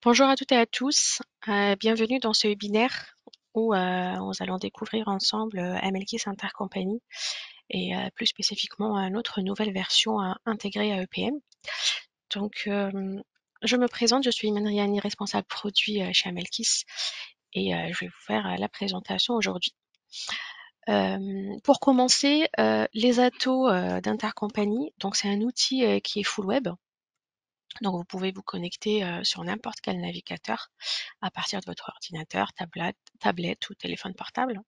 Bonjour à toutes et à tous, bienvenue dans ce webinaire où nous allons découvrir ensemble MLKIS Intercompany et plus spécifiquement notre nouvelle version intégrée à EPM. Donc, je me présente, je suis Iman Riani, responsable produit chez MLKIS et je vais vous faire la présentation aujourd'hui. Pour commencer, les atos d'Intercompany, donc c'est un outil qui est full web. Donc, vous pouvez vous connecter sur n'importe quel navigateur à partir de votre ordinateur, tablette ou téléphone portable.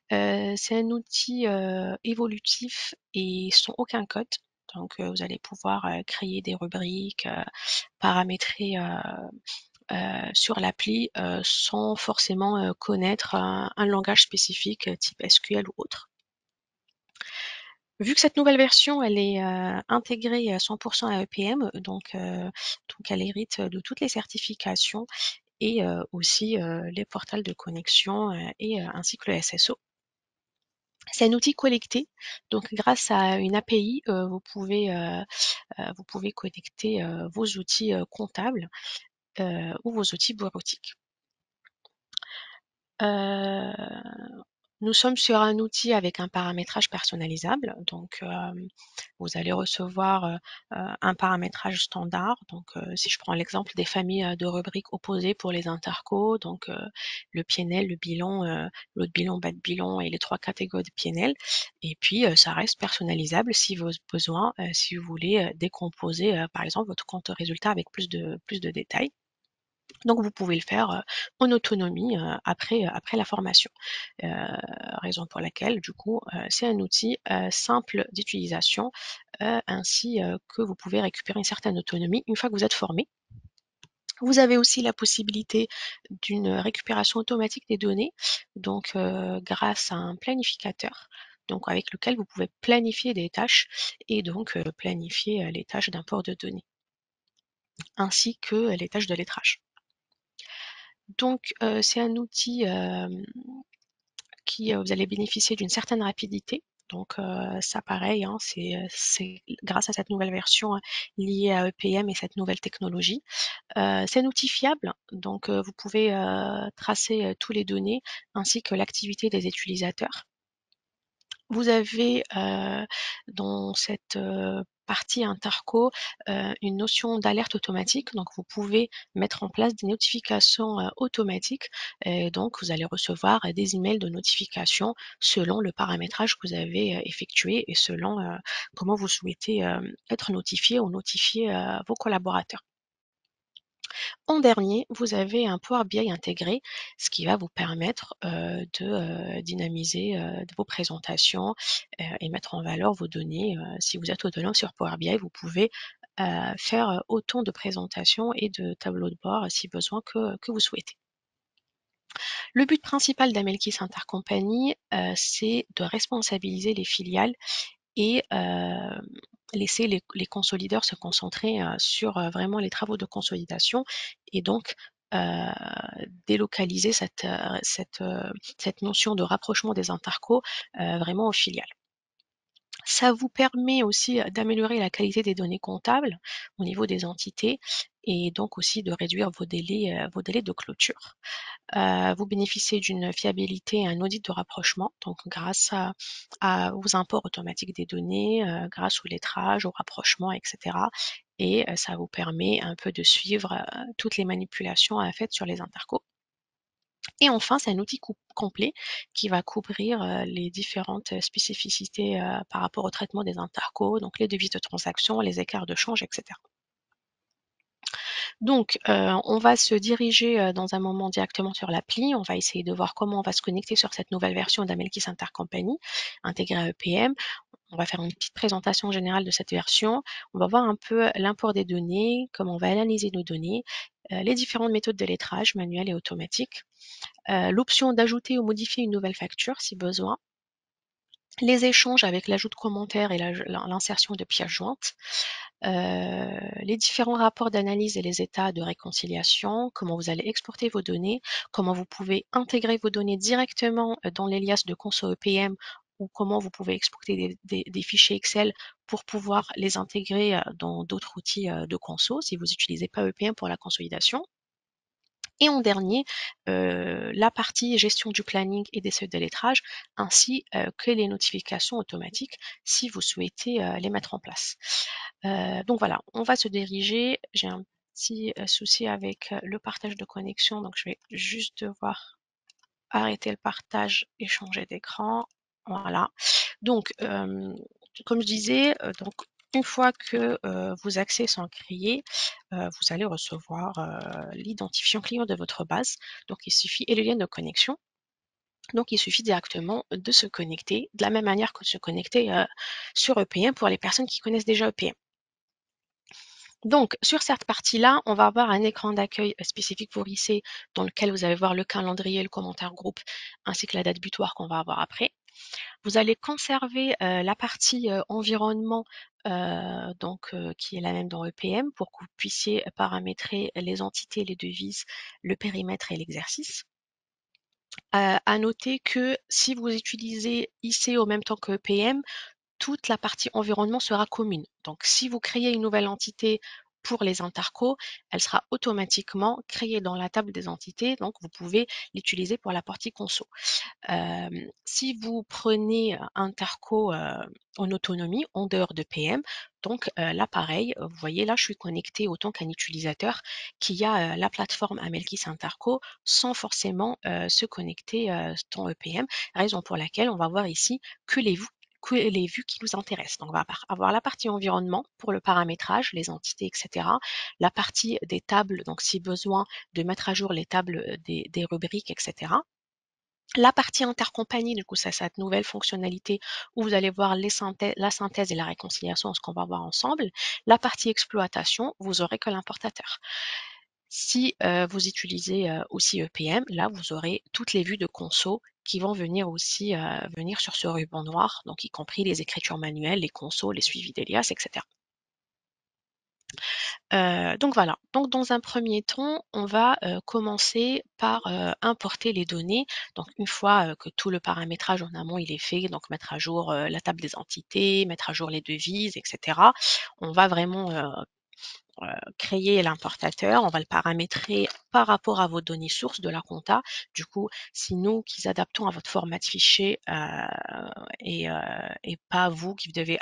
C'est un outil évolutif et sans aucun code. Donc, vous allez pouvoir créer des rubriques, paramétrer sur l'appli sans forcément connaître un langage spécifique type SQL ou autre. Vu que cette nouvelle version, elle est intégrée à 100% à EPM, donc elle hérite de toutes les certifications et aussi les portails de connexion et ainsi que le SSO. C'est un outil collecté, donc grâce à une API, vous pouvez connecter vos outils comptables ou vos outils bureautiques. Nous sommes sur un outil avec un paramétrage personnalisable, donc vous allez recevoir un paramétrage standard. Donc si je prends l'exemple des familles de rubriques opposées pour les intercos, donc le PNL, le bilan, l'autre bilan, bas de bilan et les trois catégories de PNL. Et puis ça reste personnalisable si vos besoins, si vous voulez décomposer par exemple votre compte résultat avec plus de détails. Donc vous pouvez le faire en autonomie après la formation. Raison pour laquelle du coup c'est un outil simple d'utilisation ainsi que vous pouvez récupérer une certaine autonomie une fois que vous êtes formé. Vous avez aussi la possibilité d'une récupération automatique des données, donc grâce à un planificateur, donc avec lequel vous pouvez planifier des tâches et donc planifier les tâches d'import de données, ainsi que les tâches de lettrage. Donc c'est un outil qui vous allez bénéficier d'une certaine rapidité. Donc ça pareil, hein, c'est grâce à cette nouvelle version liée à EPM et cette nouvelle technologie. C'est un outil fiable, donc vous pouvez tracer tous les données ainsi que l'activité des utilisateurs. Vous avez dans cette partie interco une notion d'alerte automatique, donc vous pouvez mettre en place des notifications automatiques et donc vous allez recevoir des emails de notification selon le paramétrage que vous avez effectué et selon comment vous souhaitez être notifié ou notifier vos collaborateurs. En dernier, vous avez un Power BI intégré, ce qui va vous permettre de dynamiser vos présentations et mettre en valeur vos données. Si vous êtes autonome sur Power BI, vous pouvez faire autant de présentations et de tableaux de bord si besoin que vous souhaitez. Le but principal d'Amelkis Intercompany, c'est de responsabiliser les filiales et laisser les consolideurs se concentrer sur vraiment les travaux de consolidation et donc délocaliser cette notion de rapprochement des intercos vraiment aux filiales. Ça vous permet aussi d'améliorer la qualité des données comptables au niveau des entités et donc aussi de réduire vos délais de clôture. Vous bénéficiez d'une fiabilité et un audit de rapprochement, donc grâce aux imports automatiques des données, grâce au lettrage, au rapprochement, etc. Et ça vous permet un peu de suivre toutes les manipulations faites sur les intercos. Et enfin, c'est un outil complet qui va couvrir les différentes spécificités par rapport au traitement des intercos, donc les devises de transaction, les écarts de change, etc. Donc, on va se diriger dans un moment directement sur l'appli. On va essayer de voir comment on va se connecter sur cette nouvelle version d'Amelkis Intercompany intégrée à EPM. On va faire une petite présentation générale de cette version. On va voir un peu l'import des données, comment on va analyser nos données, les différentes méthodes de lettrage manuel et automatique, l'option d'ajouter ou modifier une nouvelle facture si besoin, les échanges avec l'ajout de commentaires et l'insertion de pièces jointes, les différents rapports d'analyse et les états de réconciliation, comment vous allez exporter vos données, comment vous pouvez intégrer vos données directement dans l'alias de conso EPM ou comment vous pouvez exporter des fichiers Excel pour pouvoir les intégrer dans d'autres outils de conso si vous n'utilisez pas EPM pour la consolidation. Et en dernier, la partie gestion du planning et des seuils de lettrage, ainsi que les notifications automatiques si vous souhaitez les mettre en place. Donc voilà, on va se diriger. J'ai un petit souci avec le partage de connexion, donc je vais juste devoir arrêter le partage et changer d'écran. Voilà. Donc, comme je disais, donc une fois que vos accès sont créés, vous allez recevoir l'identifiant client de votre base. Donc, il suffit et le lien de connexion. Donc, il suffit directement de se connecter de la même manière que de se connecter sur EPM pour les personnes qui connaissent déjà EPM. Donc, sur cette partie-là, on va avoir un écran d'accueil spécifique pour IC dans lequel vous allez voir le calendrier, le commentaire groupe, ainsi que la date butoir qu'on va avoir après. Vous allez conserver la partie environnement, qui est la même dans EPM, pour que vous puissiez paramétrer les entités, les devises, le périmètre et l'exercice. À noter que si vous utilisez IC au même temps que EPM, toute la partie environnement sera commune. Donc, si vous créez une nouvelle entité pour les intercos, elle sera automatiquement créée dans la table des entités. Donc, vous pouvez l'utiliser pour la partie conso. Si vous prenez Interco en autonomie, en dehors de PM, donc là pareil, vous voyez là je suis connectée autant qu'un utilisateur qui a la plateforme Amelkis Interco sans forcément se connecter dans EPM, raison pour laquelle on va voir ici que les vues qui nous intéressent. Donc, on va avoir la partie environnement pour le paramétrage, les entités, etc. La partie des tables, donc si besoin de mettre à jour les tables des rubriques, etc. La partie intercompagnie, du coup, c'est cette nouvelle fonctionnalité où vous allez voir la synthèse et la réconciliation, ce qu'on va voir ensemble. La partie exploitation, vous aurez que l'importateur. Si vous utilisez aussi EPM, là, vous aurez toutes les vues de conso qui vont venir aussi venir sur ce ruban noir, donc y compris les écritures manuelles, les consos, les suivis d'Elias, etc. Donc voilà. Donc dans un premier temps, on va commencer par importer les données. Donc une fois que tout le paramétrage en amont il est fait, donc mettre à jour la table des entités, mettre à jour les devises, etc. On va vraiment créer l'importateur, on va le paramétrer par rapport à vos données sources de la compta. Du coup, c'est nous qui adaptons à votre format de fichier et pas vous qui devez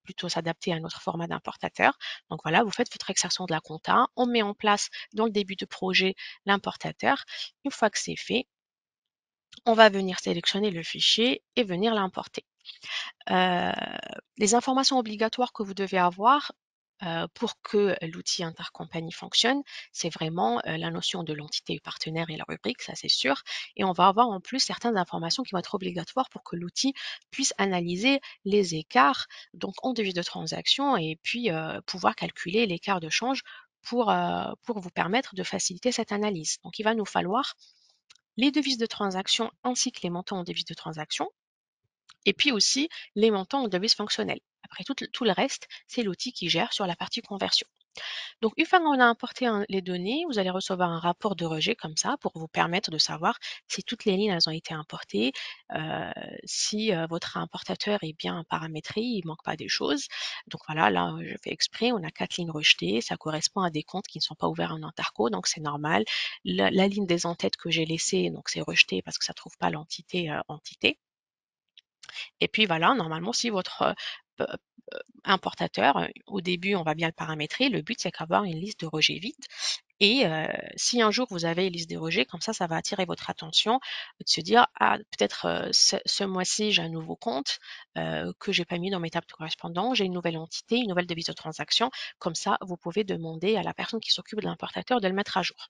plutôt s'adapter à notre format d'importateur. Donc voilà, vous faites votre extraction de la compta, on met en place dans le début de projet l'importateur. Une fois que c'est fait, on va venir sélectionner le fichier et venir l'importer. Euh, les informations obligatoires que vous devez avoir pour que l'outil intercompagnie fonctionne, c'est vraiment la notion de l'entité partenaire et la rubrique, ça c'est sûr. Et on va avoir en plus certaines informations qui vont être obligatoires pour que l'outil puisse analyser les écarts donc en devise de transaction et puis pouvoir calculer l'écart de change pour vous permettre de faciliter cette analyse. Donc il va nous falloir les devises de transaction ainsi que les montants en devises de transaction et puis aussi les montants en devises fonctionnelles. Après, tout le reste, c'est l'outil qui gère sur la partie conversion. Donc, une fois qu'on a importé les données, vous allez recevoir un rapport de rejet comme ça pour vous permettre de savoir si toutes les lignes elles ont été importées, si votre importateur est bien paramétré, il ne manque pas des choses. Donc voilà, là, je fais exprès, on a 4 lignes rejetées, ça correspond à des comptes qui ne sont pas ouverts en interco, donc c'est normal. La ligne des en-têtes que j'ai laissée, donc c'est rejeté parce que ça ne trouve pas l'entité entité. Et puis voilà, normalement, si votre importateur, au début, on va bien le paramétrer. Le but, c'est qu'avoir une liste de rejets vide. Et si un jour vous avez une liste de rejets, comme ça va attirer votre attention de se dire, ah, peut-être ce mois-ci, j'ai un nouveau compte que j'ai pas mis dans mes tables de correspondance, j'ai une nouvelle entité, une nouvelle devise de transaction. Comme ça, vous pouvez demander à la personne qui s'occupe de l'importateur de le mettre à jour.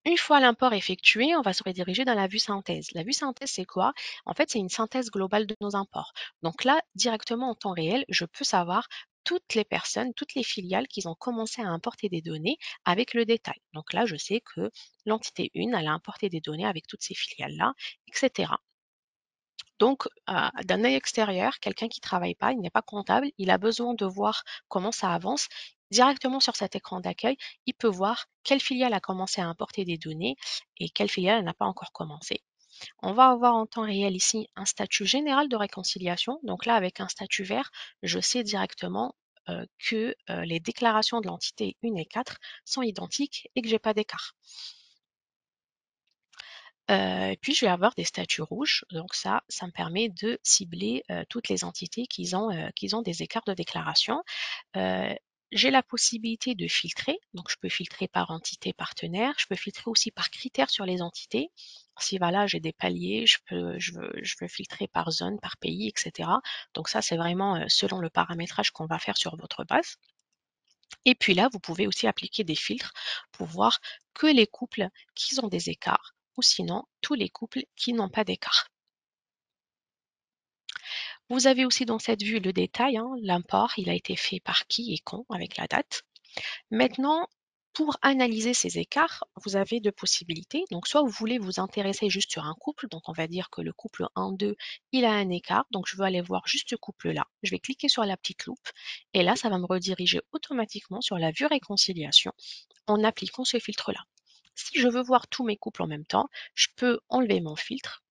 Une fois l'import effectué, on va se rediriger dans la vue synthèse. La vue synthèse, c'est quoi? En fait, c'est une synthèse globale de nos imports. Donc là, directement en temps réel, je peux savoir toutes les personnes, toutes les filiales qui ont commencé à importer des données avec le détail. Donc là, je sais que l'entité 1, elle a importé des données avec toutes ces filiales-là, etc. Donc, d'un œil extérieur, quelqu'un qui ne travaille pas, il n'est pas comptable, il a besoin de voir comment ça avance. Directement sur cet écran d'accueil, il peut voir quelle filiale a commencé à importer des données et quelle filiale n'a pas encore commencé. On va avoir en temps réel ici un statut général de réconciliation. Donc là, avec un statut vert, je sais directement que les déclarations de l'entité 1 et 4 sont identiques et que j'ai pas d'écart. Et puis je vais avoir des statuts rouges, donc ça me permet de cibler toutes les entités qui ont des écarts de déclaration. J'ai la possibilité de filtrer, donc je peux filtrer par entité partenaire, je peux filtrer aussi par critères sur les entités. Si voilà, j'ai des paliers, je veux filtrer par zone, par pays, etc. Donc ça, c'est vraiment selon le paramétrage qu'on va faire sur votre base. Et puis là, vous pouvez aussi appliquer des filtres pour voir que les couples qui ont des écarts ou sinon tous les couples qui n'ont pas d'écart. Vous avez aussi dans cette vue le détail, hein, l'import, il a été fait par qui et quand avec la date. Maintenant, pour analyser ces écarts, vous avez deux possibilités. Donc, soit vous voulez vous intéresser juste sur un couple, donc on va dire que le couple 1-2, il a un écart, donc je veux aller voir juste ce couple-là. Je vais cliquer sur la petite loupe et là, ça va me rediriger automatiquement sur la vue réconciliation en appliquant ce filtre-là. Si je veux voir tous mes couples en même temps, je peux enlever mon filtre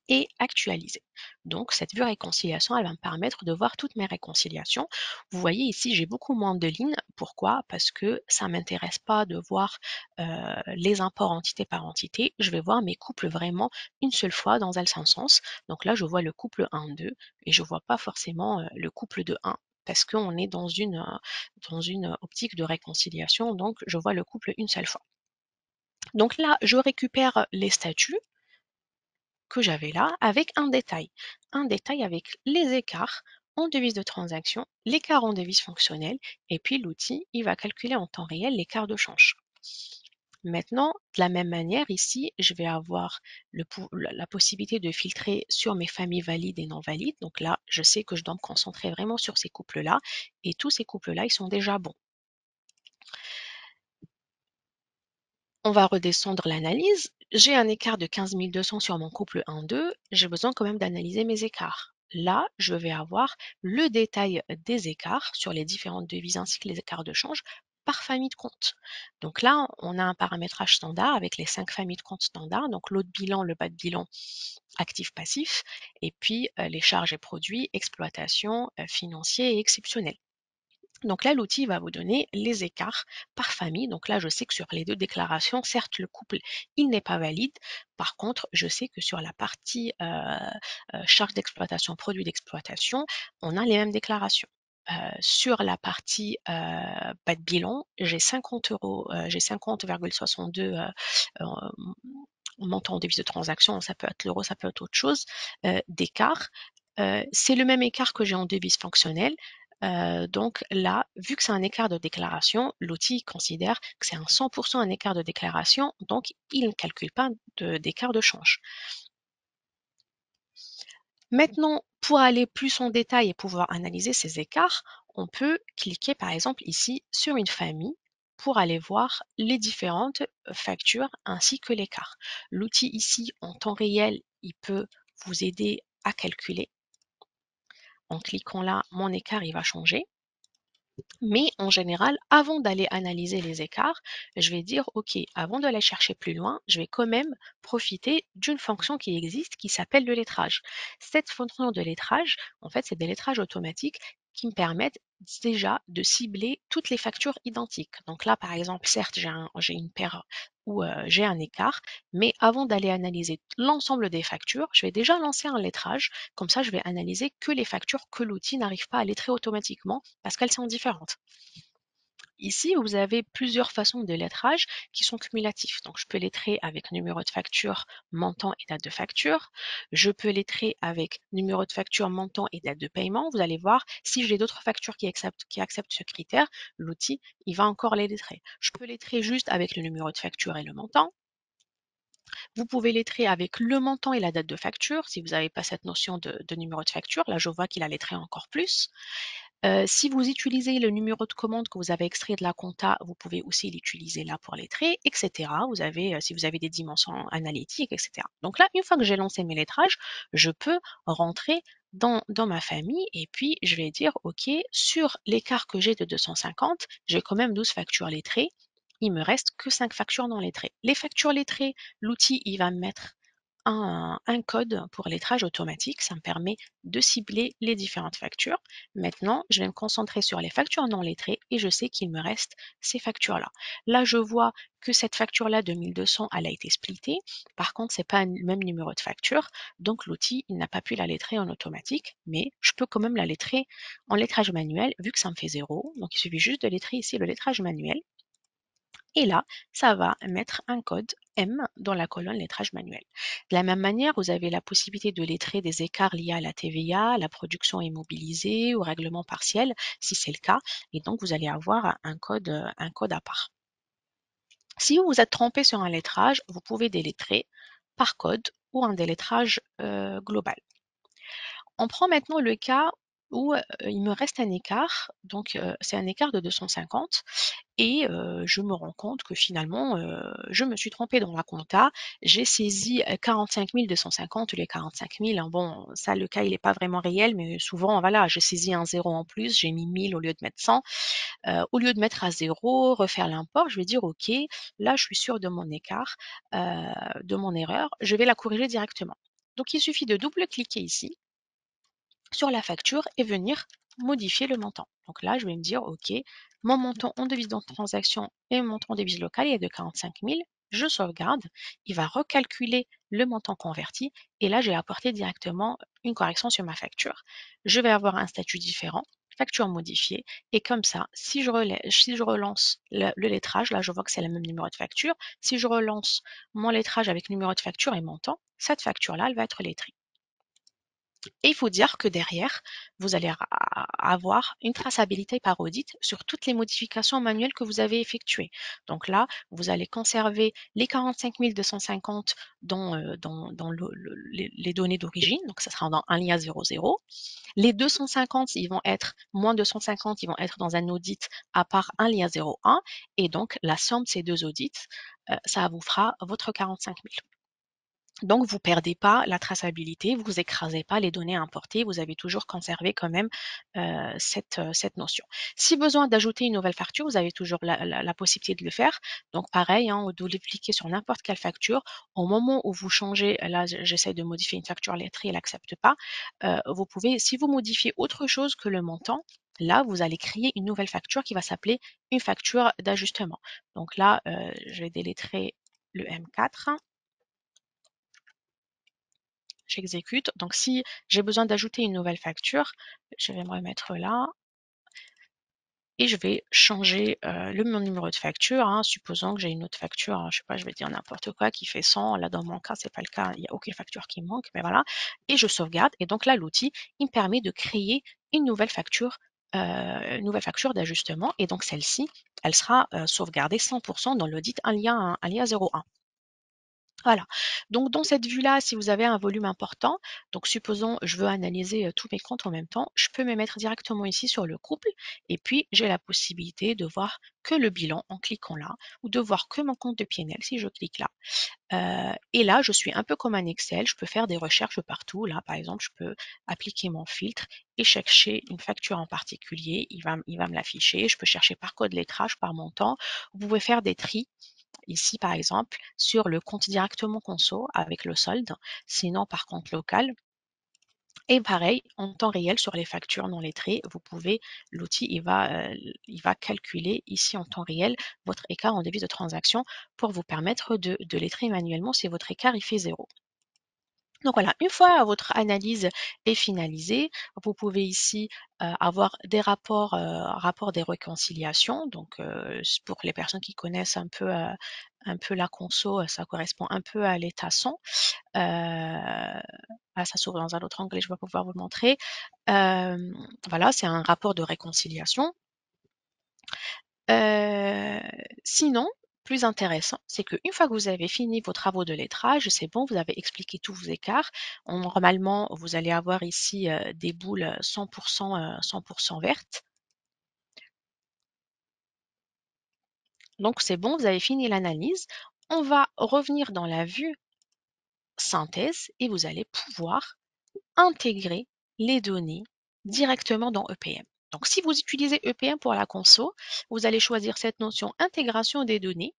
et actualiser. Donc cette vue réconciliation, elle va me permettre de voir toutes mes réconciliations. Vous voyez ici, j'ai beaucoup moins de lignes. Pourquoi? Parce que ça ne m'intéresse pas de voir les imports entité par entité. Je vais voir mes couples vraiment une seule fois dans L500. Donc là, je vois le couple 1-2 et je ne vois pas forcément le couple de 1 parce qu'on est dans une optique de réconciliation. Donc, je vois le couple une seule fois. Donc là, je récupère les statuts que j'avais là avec un détail. Un détail avec les écarts en devise de transaction, l'écart en devise fonctionnelle, et puis l'outil, il va calculer en temps réel l'écart de change. Maintenant, de la même manière, ici, je vais avoir la possibilité de filtrer sur mes familles valides et non valides. Donc là, je sais que je dois me concentrer vraiment sur ces couples-là, et tous ces couples-là, ils sont déjà bons. On va redescendre l'analyse. J'ai un écart de 15 200 sur mon couple 1-2. J'ai besoin quand même d'analyser mes écarts. Là, je vais avoir le détail des écarts sur les différentes devises ainsi que les écarts de change par famille de comptes. Donc là, on a un paramétrage standard avec les 5 familles de comptes standards. Donc l'eau de bilan, le bas de bilan, actif-passif, et puis les charges et produits, exploitation, financier et exceptionnel. Donc là, l'outil va vous donner les écarts par famille. Donc là, je sais que sur les deux déclarations, certes, le couple, il n'est pas valide. Par contre, je sais que sur la partie charge d'exploitation, produit d'exploitation, on a les mêmes déclarations. Sur la partie bas de bilan, j'ai 50 euros, j'ai 50,62 montant en devise de transaction, ça peut être l'euro, ça peut être autre chose, d'écart. C'est le même écart que j'ai en devise fonctionnelle. Donc là, vu que c'est un écart de déclaration, l'outil considère que c'est un 100% un écart de déclaration, donc il ne calcule pas d'écart de change. Maintenant, pour aller plus en détail et pouvoir analyser ces écarts, on peut cliquer par exemple ici sur une famille pour aller voir les différentes factures ainsi que l'écart. L'outil ici, en temps réel, il peut vous aider à calculer. En cliquant là, mon écart, il va changer. Mais en général, avant d'aller analyser les écarts, je vais dire, OK, avant d'aller chercher plus loin, je vais quand même profiter d'une fonction qui existe qui s'appelle le lettrage. Cette fonction de lettrage, en fait, c'est des lettrages automatiques qui me permettent déjà de cibler toutes les factures identiques. Donc là, par exemple, certes, j'ai une paire où j'ai un écart, mais avant d'aller analyser l'ensemble des factures, je vais déjà lancer un lettrage. Comme ça, je vais analyser que les factures que l'outil n'arrive pas à lettrer automatiquement parce qu'elles sont différentes. Ici, vous avez plusieurs façons de lettrage qui sont cumulatifs. Donc, je peux lettrer avec numéro de facture, montant et date de facture. Je peux lettrer avec numéro de facture, montant et date de paiement. Vous allez voir, si j'ai d'autres factures qui acceptent ce critère, l'outil, il va encore les lettrer. Je peux lettrer juste avec le numéro de facture et le montant. Vous pouvez lettrer avec le montant et la date de facture. Si vous n'avez pas cette notion de numéro de facture, là, je vois qu'il a lettré encore plus. Si vous utilisez le numéro de commande que vous avez extrait de la compta, vous pouvez aussi l'utiliser là pour lettrer, etc. Vous avez, si vous avez des dimensions analytiques, etc. Donc là, une fois que j'ai lancé mes lettrages, je peux rentrer dans ma famille et puis je vais dire, OK, sur l'écart que j'ai de 250, j'ai quand même 12 factures lettrées. Il me reste que 5 factures non lettrées. Les factures lettrées, l'outil, il va me mettre un code pour lettrage automatique. Ça me permet de cibler les différentes factures. Maintenant, je vais me concentrer sur les factures non lettrées et je sais qu'il me reste ces factures-là. Là, je vois que cette facture-là de 1200, elle a été splittée. Par contre, c'est pas le même numéro de facture. Donc, l'outil, il n'a pas pu la lettrer en automatique, mais je peux quand même la lettrer en lettrage manuel vu que ça me fait 0. Donc, il suffit juste de lettrer ici le lettrage manuel. Et là, ça va mettre un code M dans la colonne lettrage manuel. De la même manière, vous avez la possibilité de lettrer des écarts liés à la TVA, la production immobilisée ou règlement partiel, si c'est le cas. Et donc, vous allez avoir un code à part. Si vous vous êtes trompé sur un lettrage, vous pouvez délettrer par code ou un délettrage global. On prend maintenant le cas où il me reste un écart, donc c'est un écart de 250 et je me rends compte que finalement, je me suis trompée dans la compta. J'ai saisi 45 250 ou les 45 000. Hein. Bon, ça, le cas, il n'est pas vraiment réel, mais souvent, voilà, je saisis un zéro en plus, j'ai mis 1000 au lieu de mettre 100. Au lieu de mettre à zéro, refaire l'import, je vais dire, OK, là, je suis sûre de mon écart, de mon erreur, je vais la corriger directement. Donc, il suffit de double-cliquer ici sur la facture et venir modifier le montant. Donc là, je vais me dire, OK, mon montant en devise de transaction et mon montant en devise locale est de 45 000. Je sauvegarde, il va recalculer le montant converti et là, j'ai apporté directement une correction sur ma facture. Je vais avoir un statut différent, facture modifiée et comme ça, si je relance le lettrage, là, je vois que c'est le même numéro de facture. Si je relance mon lettrage avec numéro de facture et montant, cette facture-là, elle va être lettrée. Et il faut dire que derrière, vous allez avoir une traçabilité par audit sur toutes les modifications manuelles que vous avez effectuées. Donc là, vous allez conserver les 45 250 dans les données d'origine, donc ça sera dans un lien 00. Les 250, ils vont être, moins 250, ils vont être dans un audit à part un lien 01. Et donc, la somme de ces deux audits, ça vous fera votre 45 000. Donc, vous ne perdez pas la traçabilité, vous écrasez pas les données importées, vous avez toujours conservé quand même cette notion. Si besoin d'ajouter une nouvelle facture, vous avez toujours la possibilité de le faire. Donc, pareil, hein, vous devez cliquer sur n'importe quelle facture. Au moment où vous changez, là, j'essaie de modifier une facture lettrée, elle n'accepte pas. Vous pouvez, si vous modifiez autre chose que le montant, là, vous allez créer une nouvelle facture qui va s'appeler une facture d'ajustement. Donc là, je vais délettrer le M4. J'exécute. Donc, si j'ai besoin d'ajouter une nouvelle facture, je vais me remettre là et je vais changer mon numéro de facture. Hein, supposons que j'ai une autre facture, hein, je sais pas, je vais dire n'importe quoi, qui fait 100. Là, dans mon cas, c'est pas le cas, il n'y a aucune facture qui manque, mais voilà. Et je sauvegarde. Et donc là, l'outil, il me permet de créer une nouvelle facture d'ajustement. Et donc, celle-ci, elle sera sauvegardée 100% dans l'audit un lien 01. Voilà. Donc, dans cette vue-là, si vous avez un volume important, donc supposons je veux analyser tous mes comptes en même temps, je peux me mettre directement ici sur le couple et puis j'ai la possibilité de voir que le bilan en cliquant là ou de voir que mon compte de PNL si je clique là. Et là, je suis un peu comme un Excel, je peux faire des recherches partout. Là, par exemple, je peux appliquer mon filtre et chercher une facture en particulier. Il va me l'afficher. Je peux chercher par code lettrage, par montant. Vous pouvez faire des tris ici, par exemple, sur le compte directement conso avec le solde, sinon par compte local. Et pareil, en temps réel sur les factures non lettrées, l'outil, il va calculer ici en temps réel votre écart en devise de transaction pour vous permettre de lettrer manuellement si votre écart il fait 0. Donc voilà, une fois votre analyse est finalisée, vous pouvez ici avoir des rapports des réconciliations. Donc pour les personnes qui connaissent un peu la conso, ça correspond un peu à l'état 100. Ça s'ouvre dans un autre angle et je vais pouvoir vous le montrer. Voilà, c'est un rapport de réconciliation. Euh, Sinon, plus intéressant, c'est qu'une fois que vous avez fini vos travaux de lettrage, c'est bon, vous avez expliqué tous vos écarts. Normalement, vous allez avoir ici des boules 100% vertes. Donc, c'est bon, vous avez fini l'analyse. On va revenir dans la vue synthèse et vous allez pouvoir intégrer les données directement dans EPM. Donc, si vous utilisez EPM pour la conso, vous allez choisir cette notion intégration des données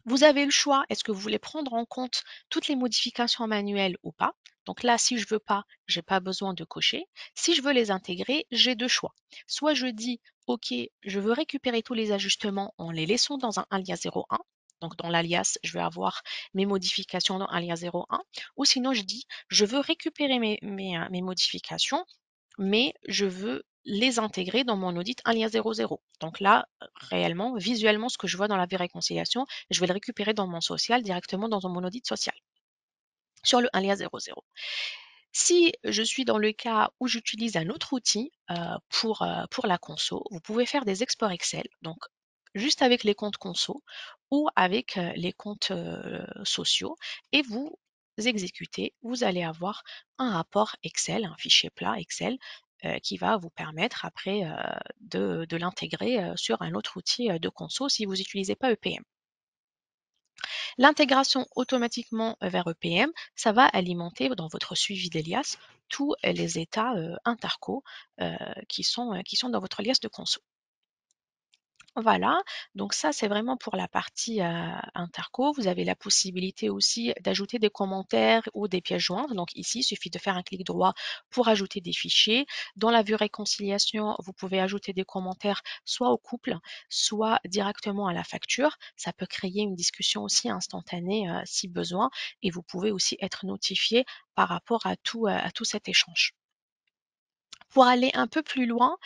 Vous avez le choix, est-ce que vous voulez prendre en compte toutes les modifications manuelles ou pas? Donc là, si je veux pas, j'ai pas besoin de cocher. Si je veux les intégrer, j'ai deux choix. Soit je dis, OK, je veux récupérer tous les ajustements en les laissant dans un alias 01. Donc dans l'alias, je vais avoir mes modifications dans alias 01. Ou sinon, je dis, je veux récupérer mes modifications mais je veux les intégrer dans mon audit 1 lien 00. Donc là, réellement, visuellement, ce que je vois dans la réconciliation, je vais le récupérer dans mon social directement dans mon audit social sur le 1 lien 00. Si je suis dans le cas où j'utilise un autre outil pour la conso, vous pouvez faire des exports Excel, donc juste avec les comptes conso ou avec les comptes sociaux et vous exécutez, vous allez avoir un rapport Excel, un fichier plat Excel qui va vous permettre après de l'intégrer sur un autre outil de conso si vous n'utilisez pas EPM. L'intégration automatiquement vers EPM, ça va alimenter dans votre suivi d'Elias tous les états interco qui sont dans votre liasse de conso. Voilà, donc ça c'est vraiment pour la partie interco. Vous avez la possibilité aussi d'ajouter des commentaires ou des pièces jointes. Donc ici, il suffit de faire un clic droit pour ajouter des fichiers. Dans la vue réconciliation, vous pouvez ajouter des commentaires soit au couple, soit directement à la facture. Ça peut créer une discussion aussi instantanée si besoin et vous pouvez aussi être notifié par rapport à tout cet échange. Pour aller un peu plus loin,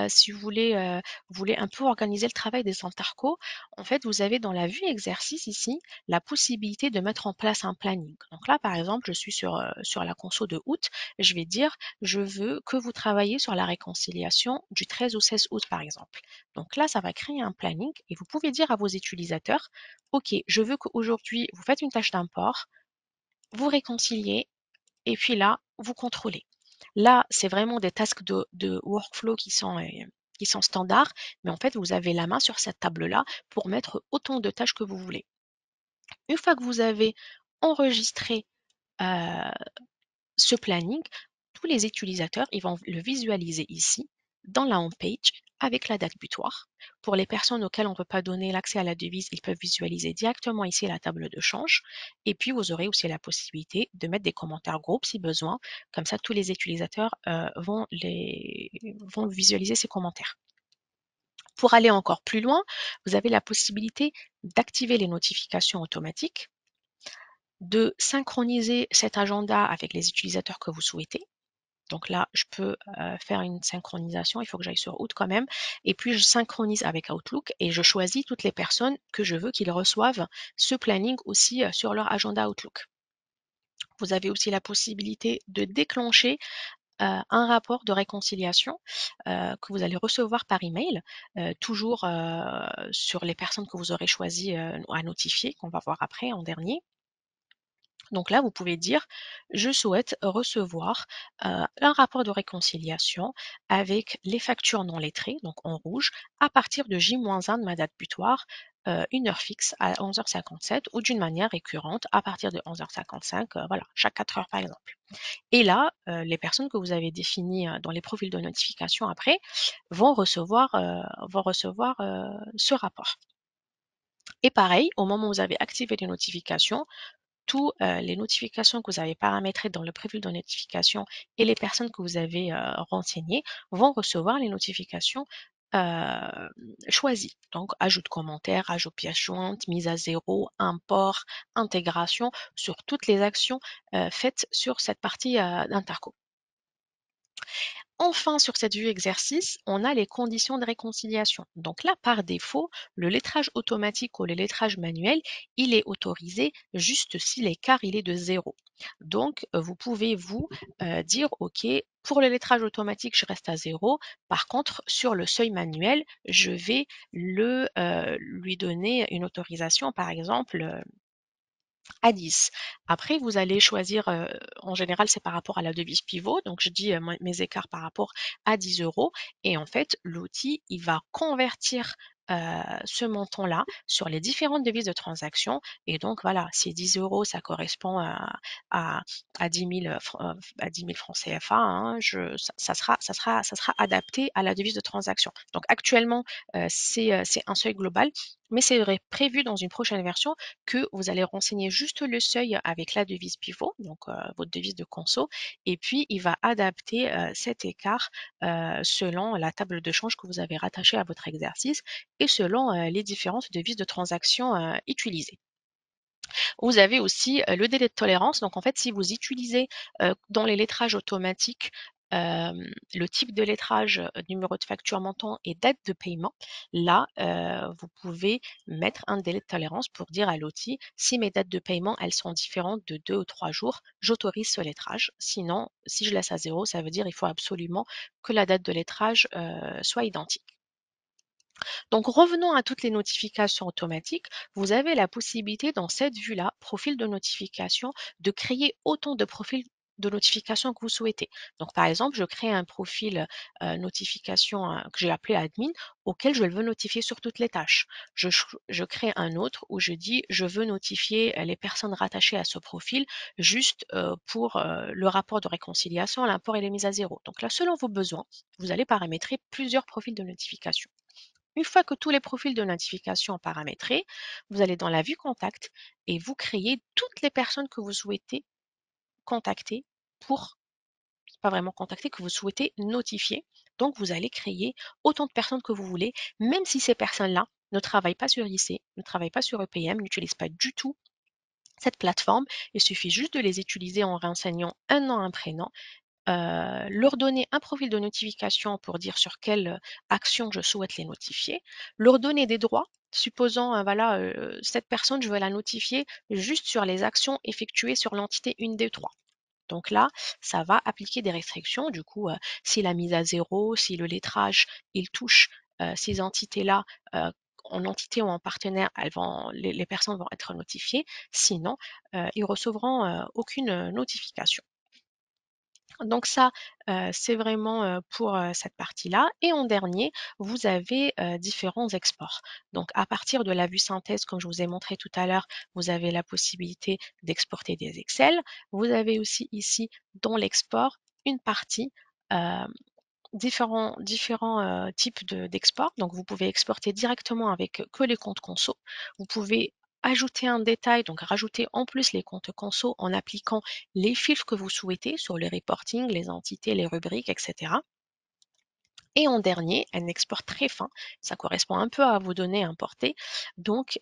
si vous voulez un peu organiser le travail des intercos, en fait, vous avez dans la vue exercice ici, la possibilité de mettre en place un planning. Donc là, par exemple, je suis sur la conso de août, je vais dire, je veux que vous travaillez sur la réconciliation du 13 au 16 août, par exemple. Donc là, ça va créer un planning et vous pouvez dire à vos utilisateurs, OK, je veux qu'aujourd'hui, vous faites une tâche d'import, vous réconciliez et puis là, vous contrôlez. Là, c'est vraiment des tasks de workflow qui sont standards, mais en fait, vous avez la main sur cette table-là pour mettre autant de tâches que vous voulez. Une fois que vous avez enregistré euh, ce planning, tous les utilisateurs, ils vont le visualiser ici, dans la home page, avec la date butoir. Pour les personnes auxquelles on ne peut pas donner l'accès à la devise, ils peuvent visualiser directement ici la table de change. Et puis, vous aurez aussi la possibilité de mettre des commentaires groupes si besoin. Comme ça, tous les utilisateurs vont visualiser ces commentaires. Pour aller encore plus loin, vous avez la possibilité d'activer les notifications automatiques, de synchroniser cet agenda avec les utilisateurs que vous souhaitez. Donc là, je peux faire une synchronisation. Il faut que j'aille sur Out quand même. Et puis, je synchronise avec Outlook et je choisis toutes les personnes que je veux qu'ils reçoivent ce planning aussi sur leur agenda Outlook. Vous avez aussi la possibilité de déclencher un rapport de réconciliation que vous allez recevoir par email, toujours sur les personnes que vous aurez choisies à notifier, qu'on va voir après en dernier. Donc là, vous pouvez dire, je souhaite recevoir un rapport de réconciliation avec les factures non lettrées, donc en rouge, à partir de J-1 de ma date butoir, une heure fixe à 11h57 ou d'une manière récurrente à partir de 11h55, voilà, chaque 4 heures par exemple. Et là, les personnes que vous avez définies dans les profils de notification après vont recevoir ce rapport. Et pareil, au moment où vous avez activé les notifications, toutes les notifications que vous avez paramétrées dans le prévu de notification et les personnes que vous avez renseignées vont recevoir les notifications choisies. Donc, ajout de commentaires, ajout de pièces jointes, mise à zéro, import, intégration sur toutes les actions faites sur cette partie d'Interco. Enfin, sur cette vue exercice, on a les conditions de réconciliation. Donc là, par défaut, le lettrage automatique ou le lettrage manuel, il est autorisé juste si l'écart il est de 0. Donc, vous pouvez dire, OK, pour le lettrage automatique, je reste à 0. Par contre, sur le seuil manuel, je vais lui donner une autorisation, par exemple, à 10. Après, vous allez choisir, en général, c'est par rapport à la devise pivot. Donc, je dis mes écarts par rapport à 10 euros. Et en fait, l'outil, il va convertir ce montant-là sur les différentes devises de transaction. Et donc, voilà, si 10 euros, ça correspond à, à 10 000, à 10 000 francs CFA, hein, ça sera adapté à la devise de transaction. Donc, actuellement, c'est un seuil global, mais c'est prévu dans une prochaine version que vous allez renseigner juste le seuil avec la devise pivot, donc votre devise de conso, et puis il va adapter cet écart selon la table de change que vous avez rattachée à votre exercice et selon les différentes devises de transaction utilisées. Vous avez aussi le délai de tolérance. Donc, en fait, si vous utilisez dans les lettrages automatiques le type de lettrage, numéro de facture montant et date de paiement, là, vous pouvez mettre un délai de tolérance pour dire à l'outil, si mes dates de paiement, elles sont différentes de 2 ou 3 jours, j'autorise ce lettrage. Sinon, si je laisse à 0, ça veut dire il faut absolument que la date de lettrage soit identique. Donc, revenons à toutes les notifications automatiques. Vous avez la possibilité dans cette vue-là, profil de notification, de créer autant de profils de notification que vous souhaitez. Donc, par exemple, je crée un profil notification que j'ai appelé admin, auquel je veux notifier sur toutes les tâches. Je crée un autre où je dis je veux notifier les personnes rattachées à ce profil juste pour le rapport de réconciliation, l'import et les mises à zéro. Donc là, selon vos besoins, vous allez paramétrer plusieurs profils de notification. Une fois que tous les profils de notification sont paramétrés, vous allez dans la vue contact et vous créez toutes les personnes que vous souhaitez contacter pour, pas vraiment contacter, que vous souhaitez notifier. Donc, vous allez créer autant de personnes que vous voulez, même si ces personnes-là ne travaillent pas sur IC, ne travaillent pas sur EPM, n'utilisent pas du tout cette plateforme. Il suffit juste de les utiliser en renseignant un nom, un prénom, leur donner un profil de notification pour dire sur quelle action je souhaite les notifier, leur donner des droits, supposons, voilà, cette personne, je veux la notifier juste sur les actions effectuées sur l'entité 1 des 3. Donc là, ça va appliquer des restrictions. Du coup, si la mise à zéro, si le lettrage, il touche ces entités-là, en entité ou en partenaire, les personnes vont être notifiées. Sinon, ils recevront aucune notification. Donc ça, c'est vraiment pour cette partie-là. Et en dernier, vous avez différents exports. Donc à partir de la vue synthèse, comme je vous ai montré tout à l'heure, vous avez la possibilité d'exporter des Excel. Vous avez aussi ici, dans l'export, une partie différents types d'export. Donc, vous pouvez exporter directement avec que les comptes conso. Vous pouvez ajouter un détail, donc rajouter en plus les comptes conso en appliquant les filtres que vous souhaitez sur les reporting, les entités, les rubriques, etc. Et en dernier, un export très fin. Ça correspond un peu à vos données importées. Donc,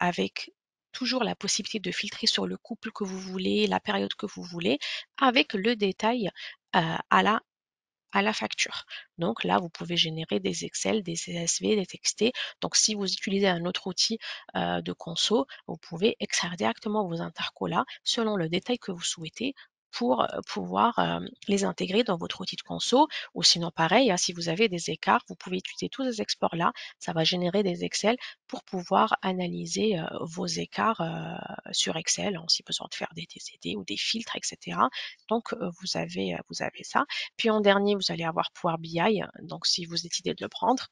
avec toujours la possibilité de filtrer sur le couple que vous voulez, la période que vous voulez, avec le détail à la facture. Donc là, vous pouvez générer des Excel, des CSV, des TXT. Donc si vous utilisez un autre outil de conso, vous pouvez extraire directement vos intercolas selon le détail que vous souhaitez pour pouvoir les intégrer dans votre outil de conso. Ou sinon, pareil, hein, si vous avez des écarts, vous pouvez utiliser tous ces exports-là. Ça va générer des Excel pour pouvoir analyser vos écarts sur Excel, hein, si besoin de faire des TCD ou des filtres, etc. Donc, vous avez ça. Puis en dernier, vous allez avoir Power BI. Donc, si vous décidez de le prendre,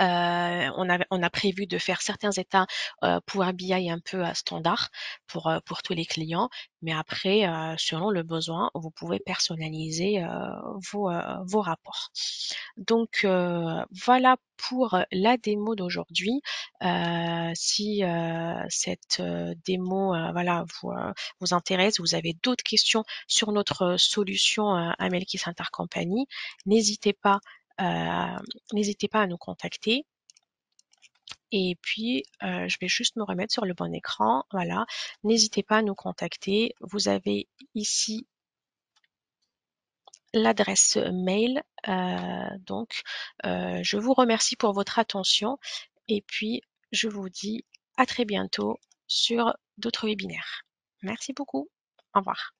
on a prévu de faire certains états Power BI un peu standard pour tous les clients, mais après, selon le besoin, vous pouvez personnaliser vos rapports. Donc voilà pour la démo d'aujourd'hui. Si cette démo voilà, vous intéresse, vous avez d'autres questions sur notre solution Amelkis Intercompany, n'hésitez pas n'hésitez pas à nous contacter. Et puis, je vais juste me remettre sur le bon écran. Voilà. N'hésitez pas à nous contacter. Vous avez ici l'adresse mail. Donc, je vous remercie pour votre attention. Et puis, je vous dis à très bientôt sur d'autres webinaires. Merci beaucoup. Au revoir.